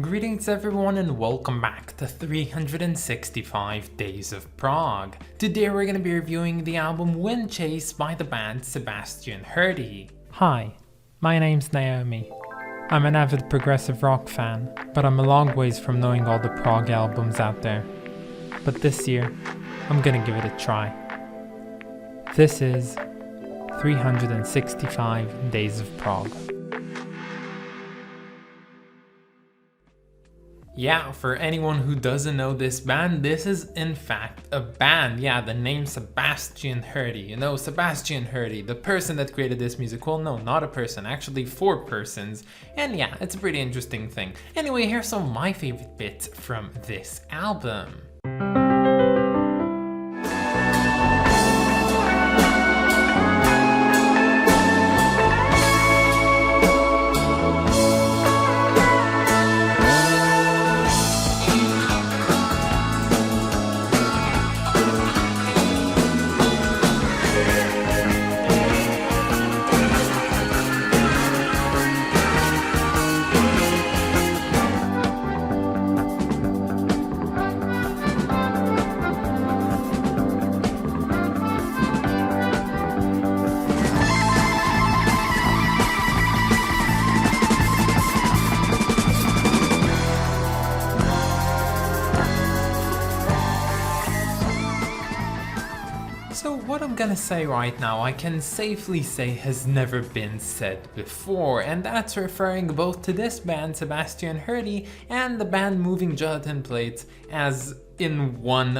Greetings everyone and welcome back to 365 Days of Prog. Today we're going to be reviewing the album Windchase by the band Sebastian Hardie. Hi, my name's Naomi. I'm an avid progressive rock fan, but I'm a long ways from knowing all the prog albums out there. But this year, I'm gonna give it a try. This is 365 Days of Prog. Yeah, for anyone who doesn't know this band, this is in fact a band. Yeah, the name Sebastian Hardie. You know, Sebastian Hardie, the person that created this music. Well, no, not a person, actually 4 persons. And yeah, it's a pretty interesting thing. Anyway, here's some of my favorite bits from this album. So what I'm gonna say right now, I can safely say has never been said before, and that's referring both to this band, Sebastian Hardie, and the band Moving Gelatin Plates as in one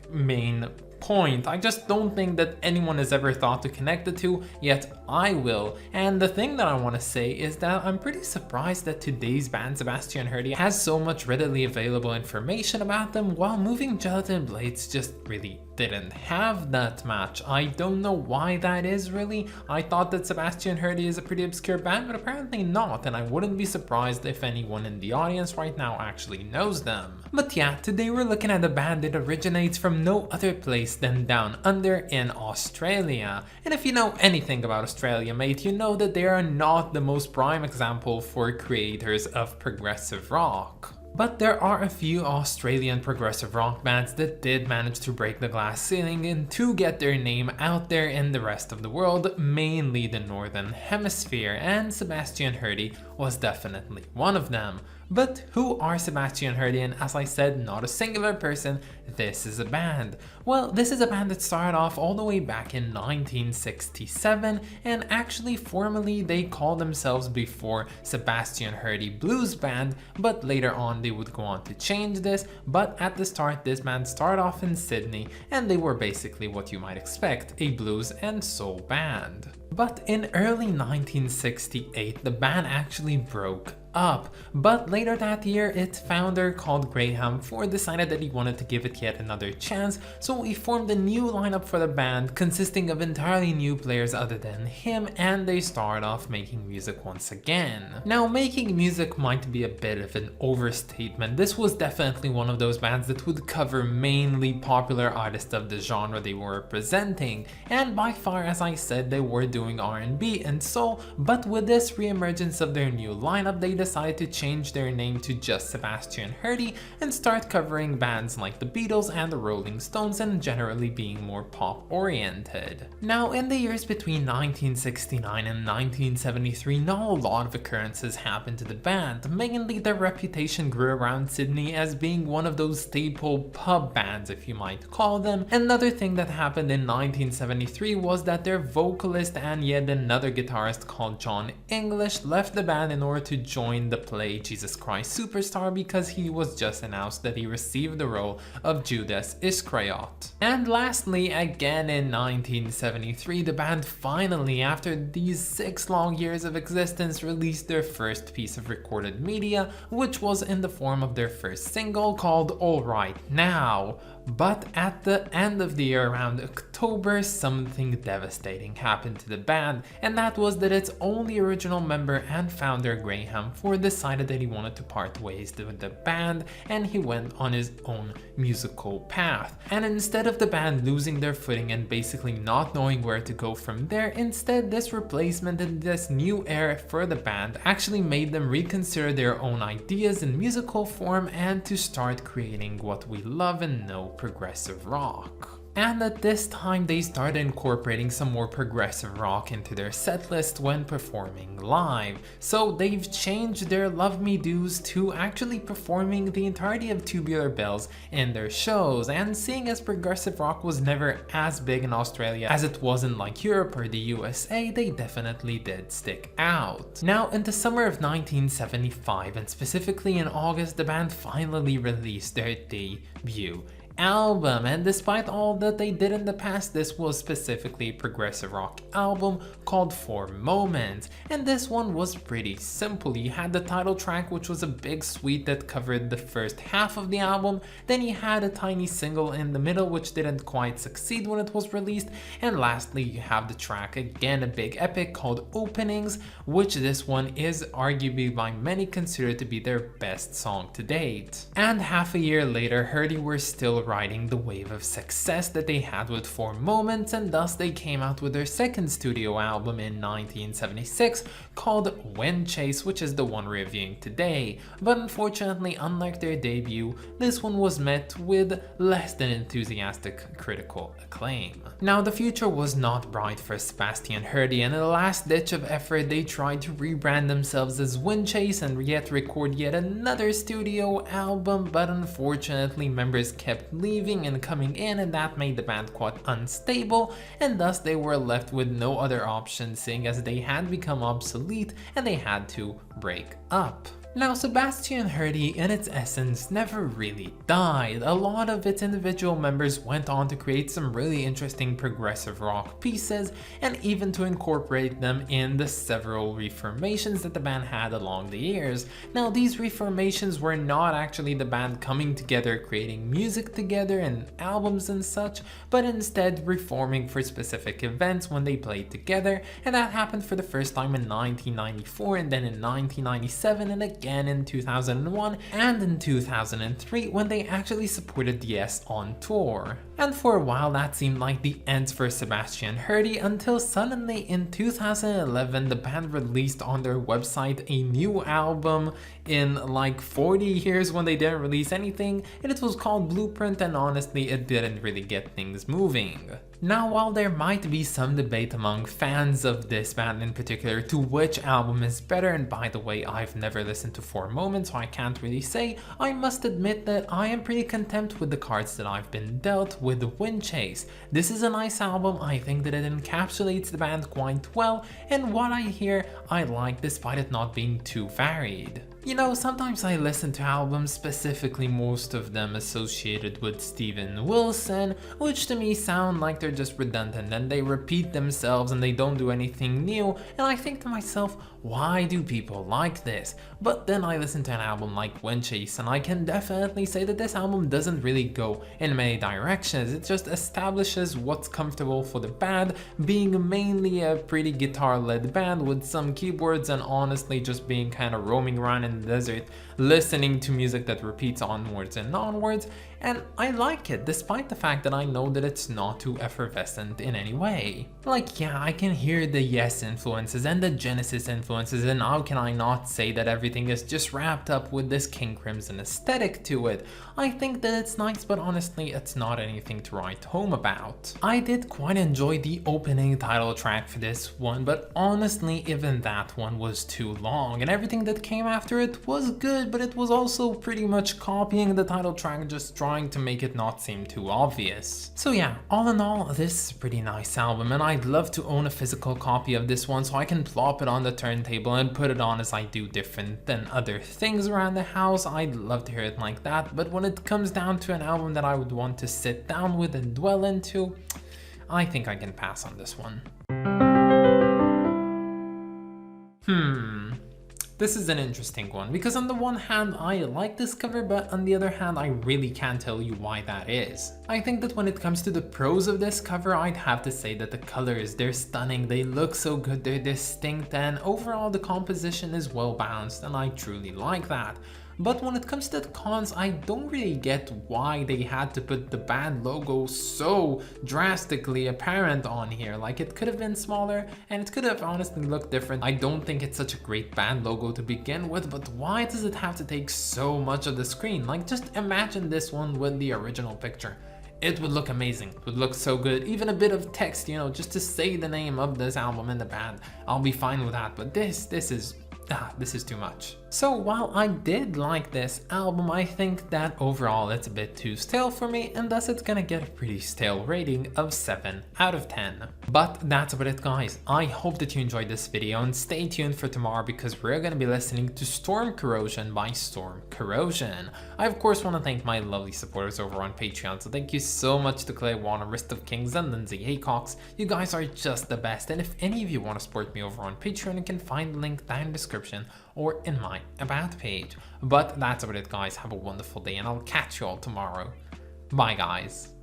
main point. I just don't think that anyone has ever thought to connect the two, yet I will. And the thing that I want to say is that I'm pretty surprised that today's band, Sebastian Hardie, has so much readily available information about them, while Moving Gelatin Blades just really didn't have that much. I don't know why that is really. I thought that Sebastian Hardie is a pretty obscure band, but apparently not, and I wouldn't be surprised if anyone in the audience right now actually knows them. But yeah, today we're looking at a band that originates from no other place than down under in Australia. And if you know anything about Australia, mate, you know that they are not the most prime example for creators of progressive rock. But there are a few Australian progressive rock bands that did manage to break the glass ceiling and to get their name out there in the rest of the world, mainly the Northern Hemisphere, and Sebastian Hardie was definitely one of them. But who are Sebastian Hardie? And as I said, not a singular person, this is a band. Well, this is a band that started off all the way back in 1967, and actually formally they called themselves before Sebastian Hardie Blues Band, but later on they would go on to change this. But at the start, this band started off in Sydney, and they were basically what you might expect, a blues and soul band. But in early 1968, the band actually broke up, but later that year its founder, called Graham Ford, decided that he wanted to give it yet another chance, so he formed a new lineup for the band consisting of entirely new players other than him, and they started off making music once again. Now, making music might be a bit of an overstatement. This was definitely one of those bands that would cover mainly popular artists of the genre they were representing, and by far, as I said, they were doing R&B and soul, but with this re-emergence of their new lineup, they decided to change their name to just Sebastian Hardie and start covering bands like the Beatles and the Rolling Stones, and generally being more pop oriented. Now, in the years between 1969 and 1973, not a lot of occurrences happened to the band. Mainly their reputation grew around Sydney as being one of those staple pub bands, if you might call them. Another thing that happened in 1973 was that their vocalist and yet another guitarist called John English left the band in order to join the play Jesus Christ Superstar, because he was just announced that he received the role of Judas Iscariot. And lastly, again in 1973, the band finally, after these 6 long years of existence, released their first piece of recorded media, which was in the form of their first single called All Right Now. But at the end of the year, around October, something devastating happened to the the band, and that was that its only original member and founder Graham Ford decided that he wanted to part ways with the band and he went on his own musical path. And instead of the band losing their footing and basically not knowing where to go from there, instead this replacement and this new era for the band actually made them reconsider their own ideas in musical form and to start creating what we love and know, progressive rock. And at this time they started incorporating some more progressive rock into their setlist when performing live. So they've changed their Love Me Do's to actually performing the entirety of Tubular Bells in their shows, and seeing as progressive rock was never as big in Australia as it was in like Europe or the USA, they definitely did stick out. Now in the summer of 1975, and specifically in August, the band finally released their debut album, and despite all that they did in the past, this was specifically a progressive rock album called For Moments, and this one was pretty simple. You had the title track, which was a big suite that covered the first half of the album, then you had a tiny single in the middle which didn't quite succeed when it was released, and lastly you have the track, again a big epic, called Openings, which this one is arguably by many considered to be their best song to date. And half a year later, Hardie were still riding the wave of success that they had with For Moments, and thus they came out with their second studio album in 1976 called Windchase, which is the one we're reviewing today. But unfortunately, unlike their debut, this one was met with less than enthusiastic critical acclaim. Now the future was not bright for Sebastian and Hardie, and in the last ditch of effort they tried to rebrand themselves as Windchase and yet record yet another studio album, but unfortunately members kept leaving and coming in, and that made the band quite unstable, and thus they were left with no other option, seeing as they had become obsolete and they had to break up. Now Sebastian and Hardie in its essence never really died. A lot of its individual members went on to create some really interesting progressive rock pieces and even to incorporate them in the several reformations that the band had along the years. Now these reformations were not actually the band coming together creating music together and albums and such, but instead reforming for specific events when they played together, and that happened for the first time in 1994 and then in 1997 and again in 2001 and in 2003 when they actually supported Yes on tour. And for a while that seemed like the end for Sebastian and Hardie, until suddenly in 2011 the band released on their website a new album in like 40 years when they didn't release anything, and it was called Blueprint, and honestly it didn't really get things moving. Now while there might be some debate among fans of this band in particular to which album is better, and by the way I've never listened to For Moments so I can't really say, I must admit that I am pretty content with the cards that I've been dealt with Windchase. This is a nice album, I think that it encapsulates the band quite well, and what I hear I like despite it not being too varied. You know, sometimes I listen to albums, specifically most of them associated with Steven Wilson, which to me sound like they're just redundant and they repeat themselves and they don't do anything new, and I think to myself, why do people like this? But then I listen to an album like Windchase and I can definitely say that this album doesn't really go in many directions. It just establishes what's comfortable for the band, being mainly a pretty guitar-led band with some keyboards and honestly just being kind of roaming around in the desert, listening to music that repeats onwards and onwards, and I like it despite the fact that I know that it's not too effervescent in any way. Like, yeah, I can hear the Yes influences and the Genesis influences, and how can I not say that everything is just wrapped up with this King Crimson aesthetic to it. I think that it's nice, but honestly it's not anything to write home about. I did quite enjoy the opening title track for this one, but honestly even that one was too long, and everything that came after it was good, but it was also pretty much copying the title track, just trying to make it not seem too obvious. So yeah, all in all, this is a pretty nice album, and I'd love to own a physical copy of this one so I can plop it on the turntable and put it on as I do different than other things around the house. I'd love to hear it like that, but when it comes down to an album that I would want to sit down with and dwell into, I think I can pass on this one. This is an interesting one because on the one hand I like this cover, but on the other hand I really can't tell you why that is. I think that when it comes to the pros of this cover, I'd have to say that the colors, they're stunning, they look so good, they're distinct, and overall the composition is well balanced, and I truly like that. But when it comes to the cons, I don't really get why they had to put the band logo so drastically apparent on here. Like, it could have been smaller and it could have honestly looked different. I don't think it's such a great band logo to begin with, but why does it have to take so much of the screen? Like, just imagine this one with the original picture. It would look amazing, it would look so good. Even a bit of text, you know, just to say the name of this album in the band, I'll be fine with that. But this is too much. So while I did like this album, I think that overall it's a bit too stale for me, and thus it's gonna get a pretty stale rating of 7 out of 10. But that's about it, guys. I hope that you enjoyed this video, and stay tuned for tomorrow because we're gonna be listening to Storm Corrosion by Storm Corrosion. I of course want to thank my lovely supporters over on Patreon, so thank you so much to Clay Warner, Wrist of Kings, and Lindsay Haycox. You guys are just the best, and if any of you want to support me over on Patreon, you can find the link down in the description or in my about page. But that's about it, guys. Have a wonderful day, and I'll catch you all tomorrow. Bye, guys.